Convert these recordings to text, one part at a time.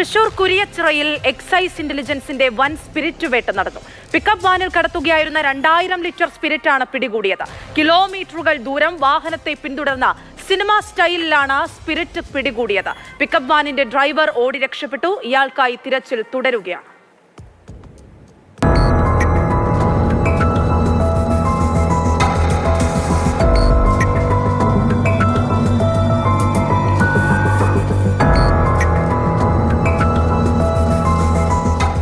Thrissur കുരിയച്ചിറയിൽ excise ഇന്റലിജൻസിന്റെ വൻ spirit വേട്ട നടന്നു. പിക്കപ്പ് വാനിൽ കടത്തുകയായിരുന്ന 2000 ലിറ്റർ സ്പിരിറ്റാണ് പിടികൂടിയത്. കിലോമീറ്ററുകൾ ദൂരം വാഹനത്തെ പിന്തുടർന്ന സിനിമ സ്റ്റൈലിലാണ് സ്പിരിറ്റ് പിടികൂടിയത്. പിക്കപ്പ് വാനിന്റെ ഡ്രൈവർ ഓടി രക്ഷപ്പെട്ടു. ഇയാൾക്കായി തിരച്ചിൽ തുടരുകയാണ്.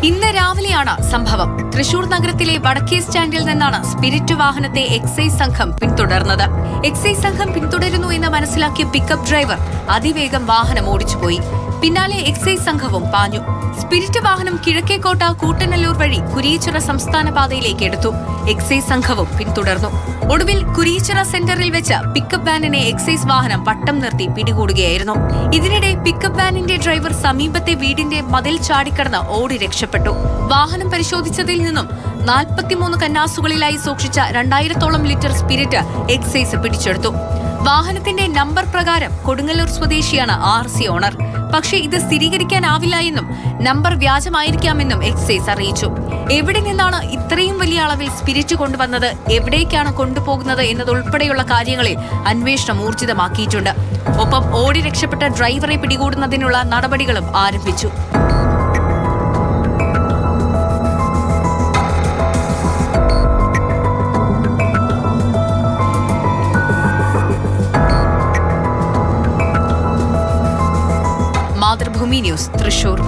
ഇന്ന് രാവിലെയാണ് സംഭവം. തൃശൂർ നഗരത്തിലെ വടക്കേ സ്റ്റാൻഡിൽ നിന്നാണ് സ്പിരിറ്റ് വാഹനത്തെ എക്സൈസ് സംഘം പിന്തുടർന്നത്. എക്സൈസ് സംഘം പിന്തുടരുന്നു എന്ന് മനസ്സിലാക്കിയ പിക്കപ്പ് ഡ്രൈവർ അതിവേഗം വാഹനം ഓടിച്ചുപോയി. പിന്നാലെ എക്സൈസ് സംഘവും പാഞ്ഞു. സ്പിരിറ്റ് വാഹനം കിഴക്കേക്കോട്ട കൂട്ടനല്ലൂർ വഴി കുരിയച്ചിറ സംസ്ഥാന പാതയിലേക്ക് എടുത്തു. എക്സൈസ് സംഘവും പിന്തുടർന്നു. ഒടുവിൽ കുരിയച്ചിറ സെന്ററിൽ വെച്ച് പിക്കപ്പ് വാനിനെ എക്സൈസ് വാഹനം വട്ടം നിർത്തി പിടികൂടുകയായിരുന്നു. ഇതിനിടെ പിക്കപ്പ് വാനിന്റെ ഡ്രൈവർ സമീപത്തെ വീടിന്റെ മതിൽ ചാടിക്കടന്ന് ഓടി രക്ഷപ്പെട്ടു. വാഹനം പരിശോധിച്ചതിൽ നിന്നും 43 കന്നാസുകളിലായി സൂക്ഷിച്ച 2000-ഓളം ലിറ്റർ സ്പിരിറ്റ് എക്സൈസ് പിടിച്ചെടുത്തു. വാഹനത്തിന്റെ നമ്പർ പ്രകാരം കൊടുങ്ങല്ലൂർ സ്വദേശിയാണ് RC ഓണർ. പക്ഷേ ഇത് സ്ഥിരീകരിക്കാനാവില്ല എന്നും നമ്പർ വ്യാജമായിരിക്കാമെന്നും എക്സൈസ് അറിയിച്ചു. എവിടെ നിന്നാണ് ഇത്രയും വലിയ അളവിൽ സ്പിരിറ്റ് കൊണ്ടുവന്നത്, എവിടേക്കാണ് കൊണ്ടുപോകുന്നത് എന്നതുൾപ്പെടെയുള്ള കാര്യങ്ങളിൽ അന്വേഷണം ഊർജിതമാക്കിയിട്ടുണ്ട്. ഒപ്പം ഓടി രക്ഷപ്പെട്ട ഡ്രൈവറെ പിടികൂടുന്നതിനുള്ള നടപടികളും ആരംഭിച്ചു. മാതൃഭൂമി ന്യൂസ്, തൃശൂർ.